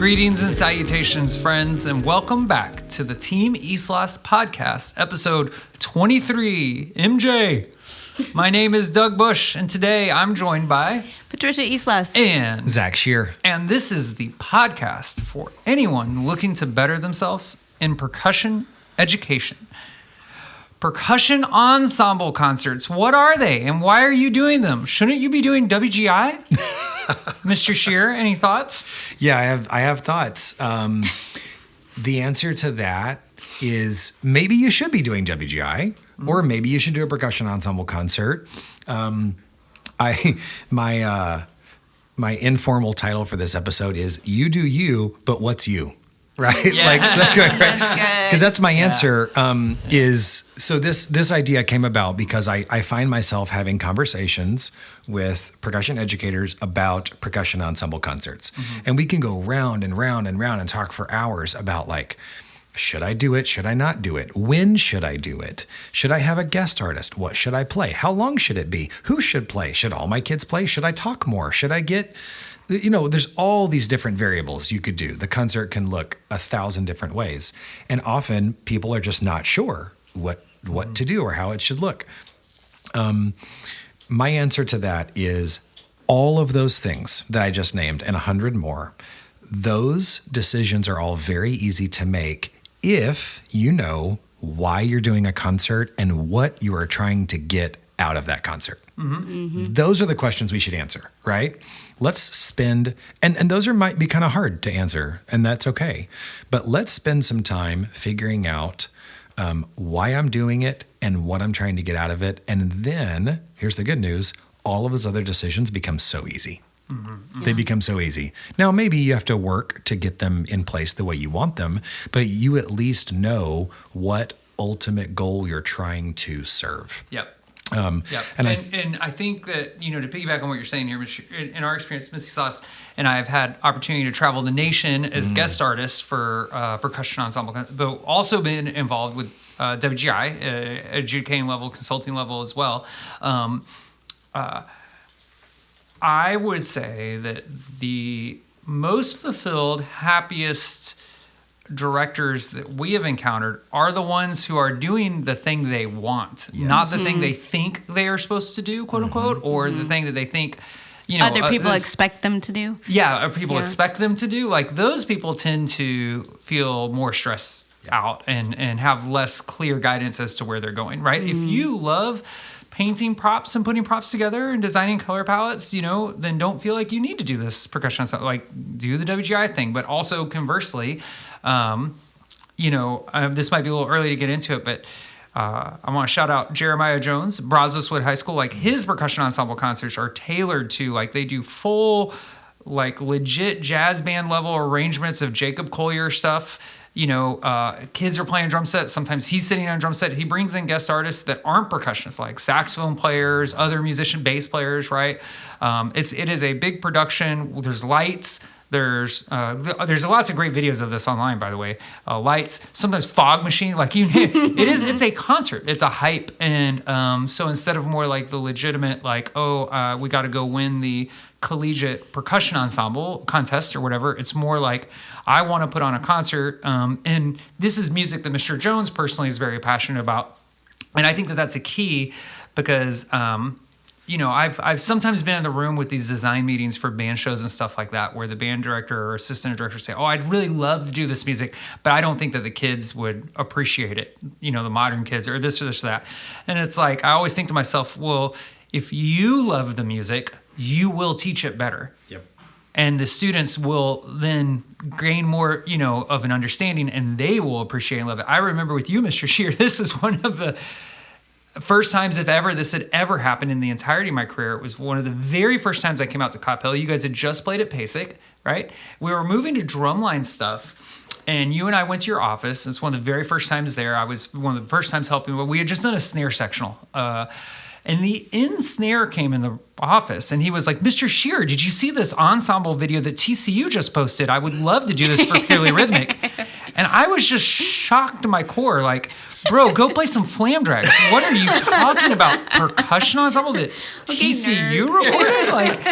Greetings and salutations, friends, and welcome back to the TeamIslas podcast, episode 23. MJ. My name is Doug Bush, and today I'm joined by Patricia Islas and Zach Shear. And this is the podcast for anyone looking to better themselves in percussion education. Percussion ensemble concerts. What are they, and why are you doing them? Shouldn't you be doing WGI? Mr. Shear, any thoughts? Yeah, I have thoughts. The answer to that is maybe you should be doing WGI, or maybe you should do a percussion ensemble concert. My informal title for this episode is "You Do You, but What's You?" Right? Yeah. Because that's my answer. So this idea came about because I find myself having conversations with percussion educators about percussion ensemble concerts. And we can go round and round and round and talk for hours about like, should I do it? Should I not do it? When should I do it? Should I have a guest artist? What should I play? How long should it be? Who should play? Should all my kids play? Should I talk more? Should I get... there's all these different variables you could do. The concert can look 1,000 different ways. And often people are just not sure what to do or how it should look. My answer to that is all of those things that I just named and 100 more. Those decisions are all very easy to make if you know why you're doing a concert and what you are trying to get out of that concert. Those are the questions we should answer, right? Let's spend, and those might be kind of hard to answer, and that's okay. But let's spend some time figuring out why I'm doing it and what I'm trying to get out of it. And then, here's the good news, all of those other decisions become so easy. They become so easy. Now, maybe you have to work to get them in place the way you want them, but you at least know what ultimate goal you're trying to serve. Yep. And I think that, to piggyback on what you're saying here, in our experience, MissySauce and I have had opportunity to travel the nation as guest artists for percussion ensemble, but also been involved with WGI, adjudicating level, consulting level as well. I would say that the most fulfilled, happiest directors that we have encountered are the ones who are doing the thing they want, not the thing they think they are supposed to do, quote unquote, or the thing that they think, other people expect them to do. Yeah, people expect them to do. Like those people tend to feel more stressed out and have less clear guidance as to where they're going, right? If you love painting props and putting props together and designing color palettes, then don't feel like you need to do this percussion ensemble. Like do the WGI thing, but also conversely, this might be a little early to get into it, but I want to shout out Jeremiah Jones, Brazoswood High School. Like his percussion ensemble concerts are tailored to like they do full, like legit jazz band level arrangements of Jacob Collier stuff. Kids are playing drum sets. Sometimes he's sitting on a drum set. He brings in guest artists that aren't percussionists, like saxophone players, other bass players, right? It is a big production. There's lights. There's lots of great videos of this online, by the way. Lights, sometimes fog machine, like it's a concert. It's a hype. And so instead of more like the legitimate, like, we got to go win the collegiate percussion ensemble contest or whatever, it's more like, I want to put on a concert. And this is music that Mr. Jones personally is very passionate about. And I think that that's a key because, I've sometimes been in the room with these design meetings for band shows and stuff like that, where the band director or assistant director say, I'd really love to do this music, but I don't think that the kids would appreciate it, the modern kids or this or this or that. And it's like, I always think to myself, well, if you love the music, you will teach it better. Yep. And the students will then gain more, of an understanding, and they will appreciate and love it. I remember with you, Mr. Shear, this is one of the first times, if ever, this had ever happened in the entirety of my career. It was one of the very first times I came out to Coppell. You guys had just played at PASIC, right? We were moving to drumline stuff, and you and I went to your office. It's one of the very first times there. I was one of the first times helping. We had just done a snare sectional. And the snare came in the office, and he was like, Mr. Shear, did you see this ensemble video that TCU just posted? I would love to do this for Purely Rhythmic. And I was just shocked to my core, like, bro, go play some flam drags. What are you talking about? Percussion ensemble that TCU recorded? Like,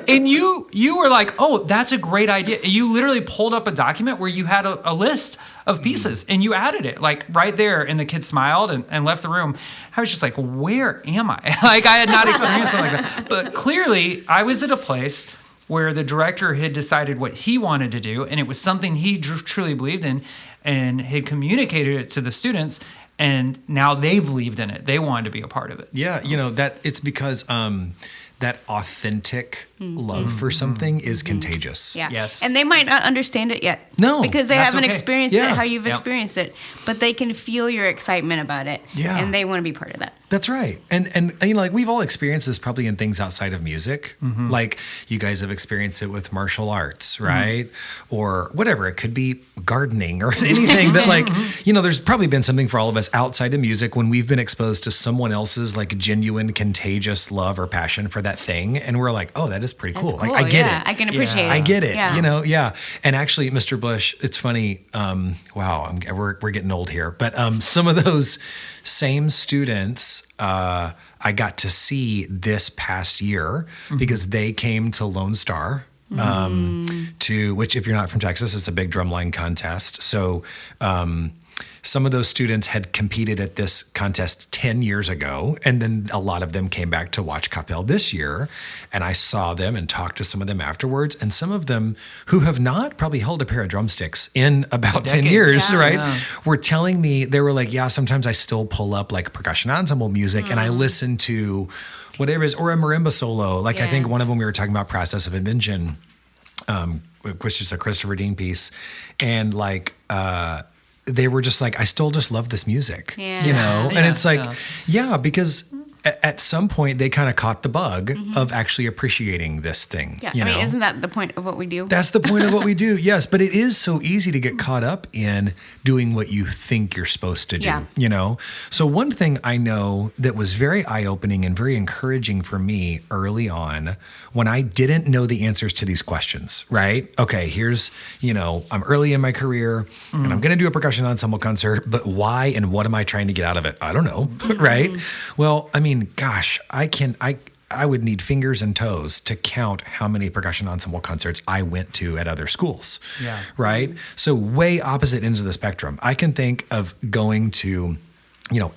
and you were like, oh, that's a great idea. You literally pulled up a document where you had a list of pieces and you added it like right there, and the kid smiled and left the room. I was just like, where am I? Like, I had not experienced something like that. But clearly I was at a place where the director had decided what he wanted to do, and it was something he truly believed in, and had communicated it to the students, and now they believed in it. They wanted to be a part of it. Yeah, that it's because that authentic love for something is contagious. Yeah. Yes. And they might not understand it yet. No. Because they haven't experienced it Yeah. how you've experienced it. But they can feel your excitement about it. Yeah. And they want to be part of that. That's right. And like we've all experienced this probably in things outside of music. Like you guys have experienced it with martial arts, right? Or whatever. It could be gardening or anything that like, there's probably been something for all of us outside of music when we've been exposed to someone else's like genuine, contagious love or passion for that thing. And we're like, oh, that is pretty cool. That's Like I get it. I can appreciate it. I get it. Yeah. Yeah. And actually, Mr. Bush, it's funny. Wow, we're getting old here. But some of those same students I got to see this past year because they came to Lone Star. To which, if you're not from Texas, it's a big drumline contest. So some of those students had competed at this contest 10 years ago, and then a lot of them came back to watch Capel this year, and I saw them and talked to some of them afterwards, and some of them who have not probably held a pair of drumsticks in about 10 years, right? Yeah. Were telling me, they were like, yeah, sometimes I still pull up like percussion ensemble music and I listen to whatever it is, or a marimba solo. Like I think one of them we were talking about Process of Invention, which is a Christopher Dean piece, and like they were just like, I still just love this music, and it's like, because at some point they kind of caught the bug of actually appreciating this thing. Yeah, I mean, isn't that the point of what we do? That's the point of what we do, yes. But it is so easy to get caught up in doing what you think you're supposed to do, So one thing I know that was very eye-opening and very encouraging for me early on when I didn't know the answers to these questions, right? Okay, here's, I'm early in my career and I'm going to do a percussion ensemble concert, but why and what am I trying to get out of it? I don't know, right? Well, I mean, gosh, I would need fingers and toes to count how many percussion ensemble concerts I went to at other schools. Yeah. Right? So way opposite ends of the spectrum. I can think of going to,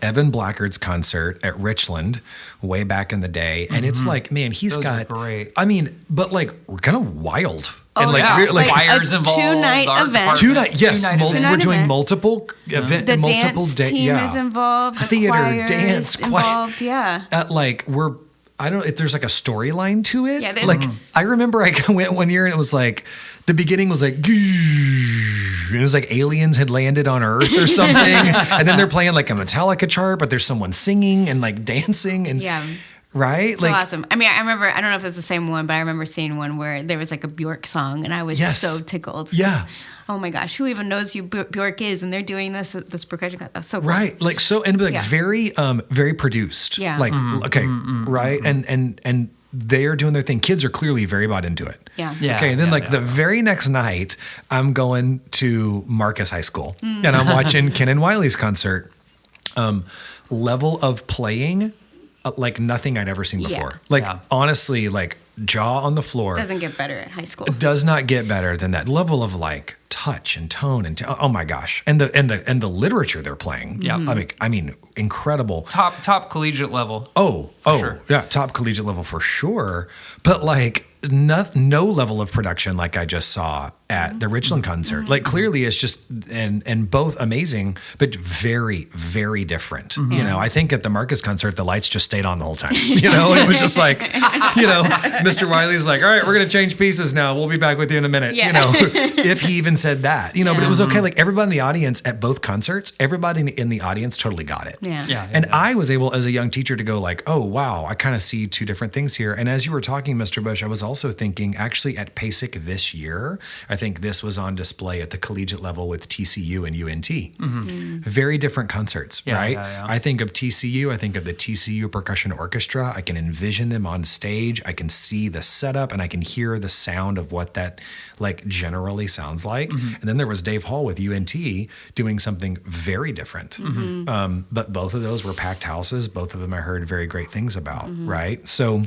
Evan Blackard's concert at Richland way back in the day. And it's like, man, he's got great. I mean, but like kind of wild. And like wires involved. 2-night event. 2-night, yes. We're doing event. multiple event, the multiple dance team is involved. The theater, dance, involved. Yeah. I don't know if there's like a storyline to it. Yeah, like I remember I went one year and it was like the beginning was like, and it was like aliens had landed on Earth or something, and then they're playing like a Metallica chart, but there's someone singing and like dancing and right? So awesome. I mean, I remember, I don't know if it's the same one, but I remember seeing one where there was like a Bjork song and I was so tickled. Yeah. Oh my gosh, who even knows who Bjork is? And they're doing this percussion. That's so cool. Right. Like so, and like very produced. Yeah. Like, right. And they are doing their thing. Kids are clearly very bought into it. Yeah. Okay. And then the very next night, I'm going to Marcus High School and I'm watching Ken and Wiley's concert. Level of playing, like nothing I'd ever seen before. Honestly, like jaw on the floor. Doesn't get better at high school. It does not get better than that level of like touch and tone and oh my gosh, and the literature they're playing. Yeah, I mean, incredible. Top collegiate level. Oh, sure. Yeah, top collegiate level for sure. But like no level of production like I just saw at the Richland concert. Like clearly it's just and both amazing, but very, very different. I think at the Marcus concert the lights just stayed on the whole time. It was just like, Mr. Wiley's like, all right, we're gonna change pieces now. We'll be back with you in a minute. Yeah. If he even said that. But it was okay. Like everybody in the audience at both concerts, everybody in the audience totally got it. Yeah. And I was able as a young teacher to go like, oh wow, I kind of see two different things here. And as you were talking, Mr. Bush, I was also also thinking, actually at PASIC this year, I think this was on display at the collegiate level with TCU and UNT. Very different concerts, right? I think of TCU, I think of the TCU Percussion Orchestra. I can envision them on stage. I can see the setup and I can hear the sound of what that like generally sounds like. And then there was Dave Hall with UNT doing something very different. But both of those were packed houses. Both of them I heard very great things about, right? So,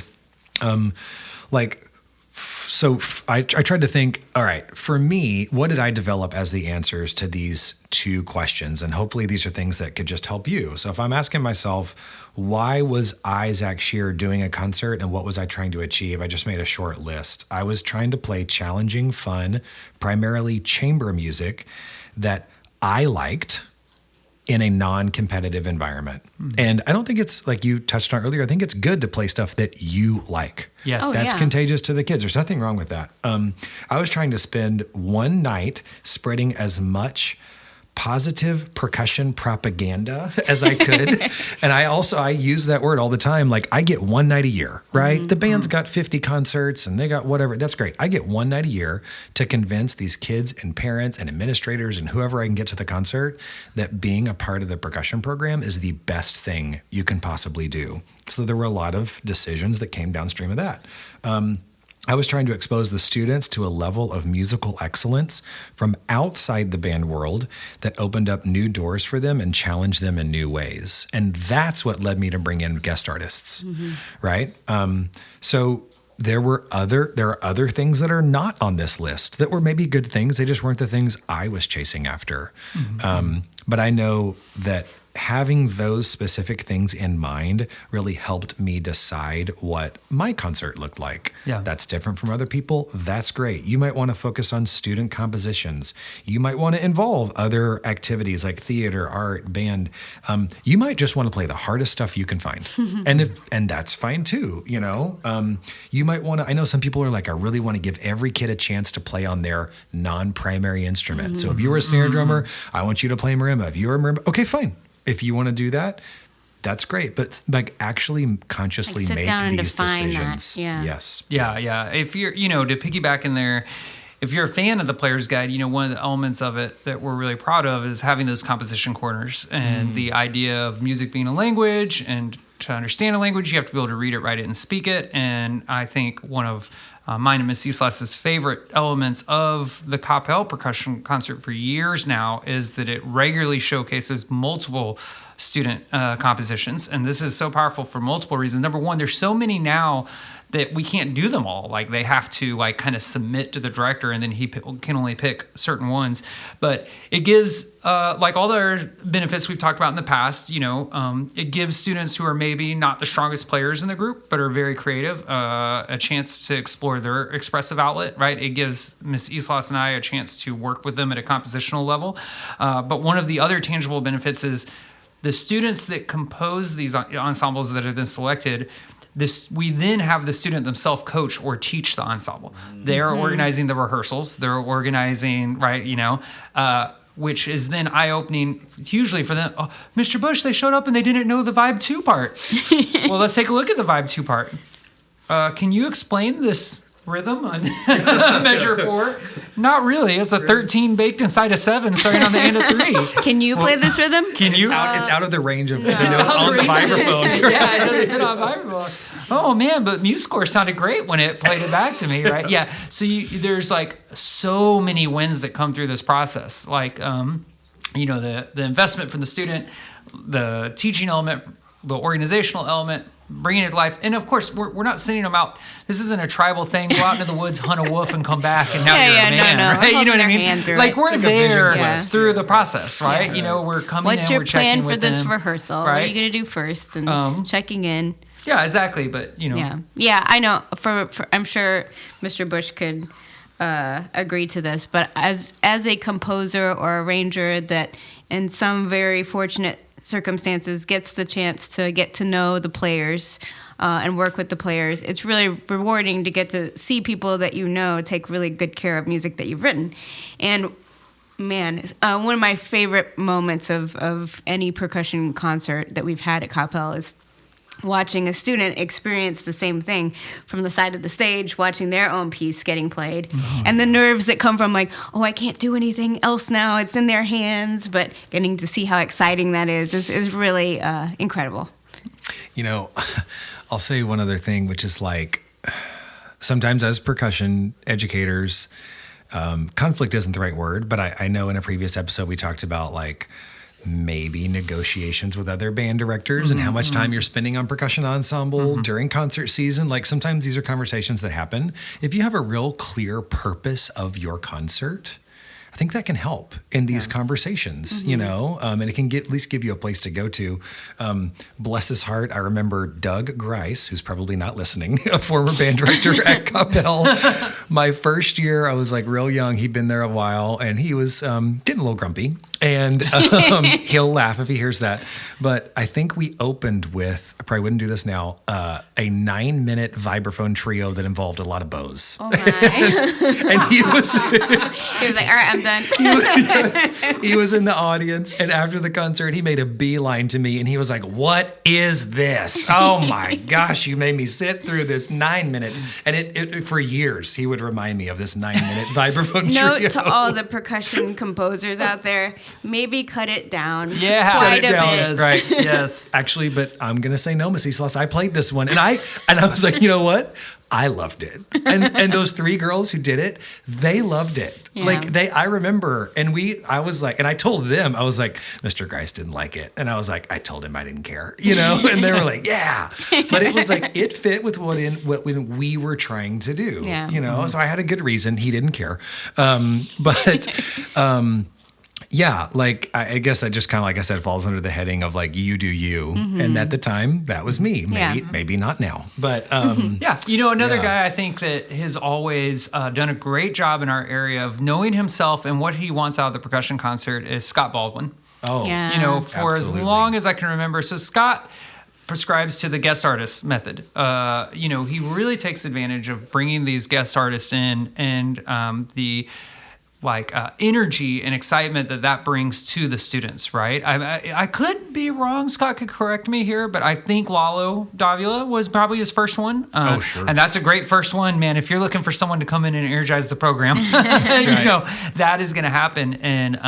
I tried to think, all right, for me, what did I develop as the answers to these two questions? And hopefully these are things that could just help you. So if I'm asking myself, why was I, Zach Shear, doing a concert and what was I trying to achieve? I just made a short list. I was trying to play challenging, fun, primarily chamber music that I liked in a non-competitive environment. And I don't think it's like you touched on earlier. I think it's good to play stuff that you like. Yes. That's contagious to the kids. There's nothing wrong with that. I was trying to spend one night spreading as much positive percussion propaganda as I could. And I use that word all the time. Like I get one night a year, right? The band's got 50 concerts and they got whatever. That's great. I get one night a year to convince these kids and parents and administrators and whoever I can get to the concert that being a part of the percussion program is the best thing you can possibly do. So there were a lot of decisions that came downstream of that. I was trying to expose the students to a level of musical excellence from outside the band world that opened up new doors for them and challenged them in new ways. And that's what led me to bring in guest artists, right? So there are other things that are not on this list that were maybe good things. They just weren't the things I was chasing after. But I know that having those specific things in mind really helped me decide what my concert looked like. That's different from other people. That's great. You might want to focus on student compositions. You might want to involve other activities like theater, art, band. You might just want to play the hardest stuff you can find. And that's fine too, you know? You might want to, I know some people are like, I really want to give every kid a chance to play on their non-primary instrument. So if you were a snare drummer, I want you to play marimba. If you were a marimba, okay, fine. If you want to do that, that's great. But like actually consciously make these decisions. Yes. Yeah. If you're, to piggyback in there, if you're a fan of the Player's Guide, one of the elements of it that we're really proud of is having those composition corners and the idea of music being a language, and to understand a language, you have to be able to read it, write it, and speak it. And I think one of mine and Miss Islas' favorite elements of the Capel percussion concert for years now is that it regularly showcases multiple student compositions. And this is so powerful for multiple reasons. Number one, there's so many now that we can't do them all. Like they have to like kind of submit to the director and then he can only pick certain ones. But it gives like all the other benefits we've talked about in the past, it gives students who are maybe not the strongest players in the group, but are very creative, a chance to explore their expressive outlet, right? It gives Miss Islas and I a chance to work with them at a compositional level. But one of the other tangible benefits is the students that compose these ensembles that have been selected, we then have the student themselves coach or teach the ensemble. They're organizing the rehearsals. They're organizing, right, which is then eye-opening hugely for them. Oh, Mr. Bush, they showed up and they didn't know the Vibe 2 part. Well, let's take a look at the Vibe 2 part. Can you explain this rhythm on measure 4? Not really. It's a 13 baked inside a 7 starting on the end of 3. Can you play this rhythm? It's out of the range of the notes on the vibraphone. Yeah, it doesn't fit on vibraphone. Oh man, but MuseScore sounded great when it played it back to me, right? Yeah. So there's like so many wins that come through this process. Like the investment from the student, the teaching element, the organizational element, bringing it to life. And of course, we're not sending them out. This isn't a tribal thing. Go out into the woods, hunt a wolf, and come back, and now you're a man, right? You know what I mean? Like we're there through the process, right? We're coming in, we're checking with them. What's your plan for this rehearsal? Right? What are you going to do first? And checking in. Yeah, exactly. But Yeah, I know. For I'm sure Mr. Bush could agree to this. But as a composer or arranger that in some very fortunate circumstances gets the chance to get to know the players and work with the players, it's really rewarding to get to see people that take really good care of music that you've written. And man, one of my favorite moments of any percussion concert that we've had at Capel is watching a student experience the same thing from the side of the stage, watching their own piece getting played, and the nerves that come from like, oh, I can't do anything else now. It's in their hands, but getting to see how exciting that is really incredible. You know, I'll say one other thing, which is like sometimes as percussion educators, conflict isn't the right word, but I know in a previous episode we talked about like maybe negotiations with other band directors and how much time you're spending on percussion ensemble during concert season. Like sometimes these are conversations that happen. If you have a real clear purpose of your concert, I think that can help in these conversations, you know, and it can at least give you a place to go to. Bless his heart. I remember Doug Grice, who's probably not listening, a former band director at Capel. My first year, I was like real young. He'd been there a while and he was getting a little grumpy. And he'll laugh if he hears that. But I think we opened with, I probably wouldn't do this now, a 9-minute vibraphone trio that involved a lot of bows. Oh my. And he was like, all right, I'm done. he was in the audience. And after the concert, he made a beeline to me and he was like, what is this? Oh my gosh, you made me sit through this 9-minute. And it for years, he would remind me of this 9-minute vibraphone trio. Note to all the percussion composers out there, maybe cut it down. Yeah, quite a down. bit. Right. Yes. Actually, but I'm going to say no, Miss Islas. I played this one and I was like, you know what? I loved it. And those 3 girls who did it, they loved it. Yeah. Like I remember, and I was like, and I told them, I was like, Mr. Grice didn't like it. And I was like, I told him I didn't care, you know? And they were like, yeah. But it was like, it fit with what we were trying to do, you know? So I had a good reason. He didn't care. Yeah, like I guess I just kind of, like I said, falls under the heading of like you do you, and at the time that was me. Maybe not now, but yeah. You know, another guy I think that has always done a great job in our area of knowing himself and what he wants out of the percussion concert is Scott Baldwin. Oh, Yeah. You know, for Absolutely. as long as I can remember. So Scott prescribes to the guest artist method. You know, he really takes advantage of bringing these guest artists in and the energy and excitement that brings to the students, right? I could be wrong. Scott could correct me here, but I think Lalo Davila was probably his first one. Oh, sure. And that's a great first one, man. If you're looking for someone to come in and energize the program, you know, that is going to happen. And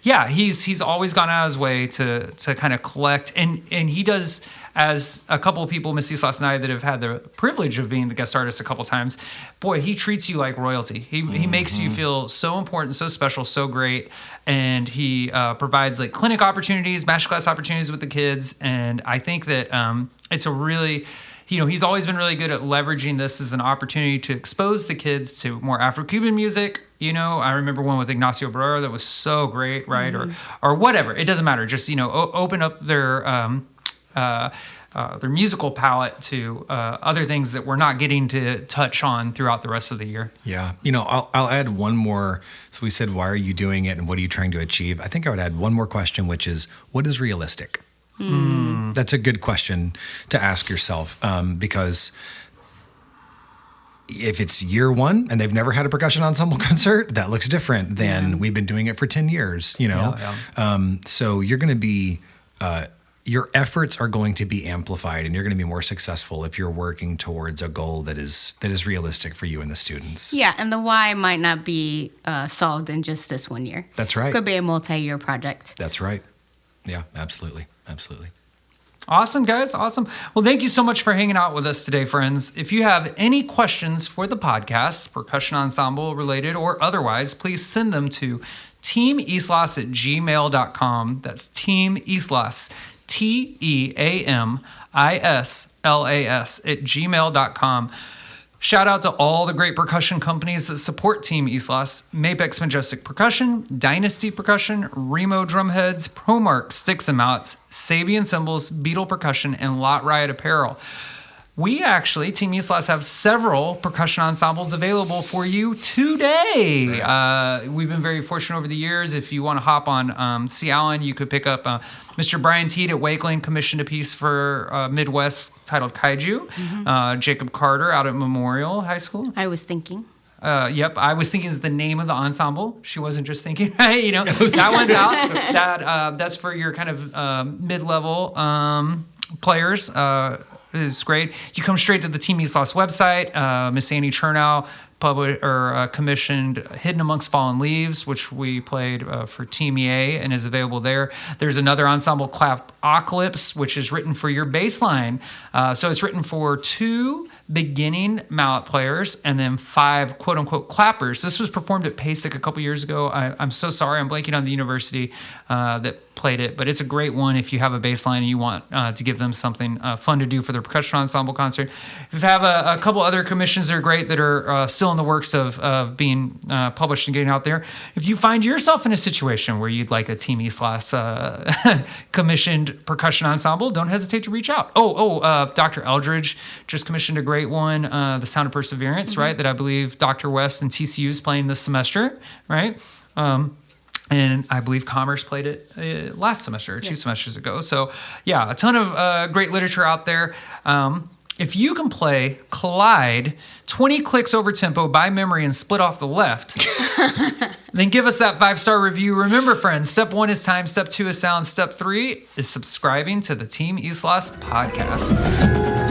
yeah, he's always gone out of his way to kind of collect, and he does. As a couple of people, Miss Islas and I, that have had the privilege of being the guest artist a couple times, boy, he treats you like royalty. He makes you feel so important, so special, so great. And he provides like clinic opportunities, masterclass opportunities with the kids. And I think that it's a really, you know, he's always been really good at leveraging this as an opportunity to expose the kids to more Afro-Cuban music. You know, I remember one with Ignacio Barrera that was so great, right? Or whatever. It doesn't matter. Just, you know, open up their musical palette to other things that we're not getting to touch on throughout the rest of the year. Yeah. You know, I'll add one more. So we said, why are you doing it and what are you trying to achieve? I think I would add one more question, which is, what is realistic? That's a good question to ask yourself because if it's year 1 and they've never had a percussion ensemble concert, that looks different than we've been doing it for 10 years, you know? So you're going to be... your efforts are going to be amplified and you're going to be more successful if you're working towards a goal that is realistic for you and the students. Yeah, and the why might not be solved in just this 1 year. That's right. Could be a multi-year project. That's right. Yeah, absolutely. Absolutely. Awesome, guys. Awesome. Well, thank you so much for hanging out with us today, friends. If you have any questions for the podcast, percussion ensemble related or otherwise, please send them to teamislas@gmail.com. That's TeamIslas, TeamIslas @gmail.com. Shout out to all the great percussion companies that support Team Islas: Mapex Majestic Percussion, Dynasty Percussion, Remo Drumheads, ProMark Sticks and Mounts, Sabian Cymbals, Beetle Percussion, and Lot Riot Apparel. We actually, Team Islas, have several percussion ensembles available for you today. Right. We've been very fortunate over the years. If you want to hop on C. Allen, you could pick up Mr. Brian Teed at Wakeling commissioned a piece for Midwest titled Kaiju. Jacob Carter out at Memorial High School. I was thinking. Yep, I was thinking is the name of the ensemble. She wasn't just thinking, you know, that one's out. That's for your kind of mid-level players. Is great. You come straight to the TeamIslas website. Miss Annie Chernow commissioned Hidden Amongst Fallen Leaves, which we played for Team EA and is available there. There's another ensemble, Clapocalypse, which is written for your bass line. So it's written for 2 beginning mallet players and then 5 quote-unquote clappers. This was performed at PASIC a couple years ago. I'm so sorry, I'm blanking on the university that played it, but it's a great one if you have a bass line and you want to give them something fun to do for their percussion ensemble concert. If you have a couple other commissions that are great that are still in the works of being published and getting out there, if you find yourself in a situation where you'd like a TeamIslas commissioned percussion ensemble, don't hesitate to reach out. Dr. Eldridge just commissioned a great one, The Sound of Perseverance, right? That I believe Dr. West and TCU is playing this semester, right? And I believe Commerce played it last semester or 2 semesters ago. So yeah, a ton of great literature out there. If you can play Collide 20 clicks over tempo by memory and split off the left, then give us that 5-star review. Remember, friends, step 1 is time, step 2 is sound, step 3 is subscribing to the TeamIslas podcast.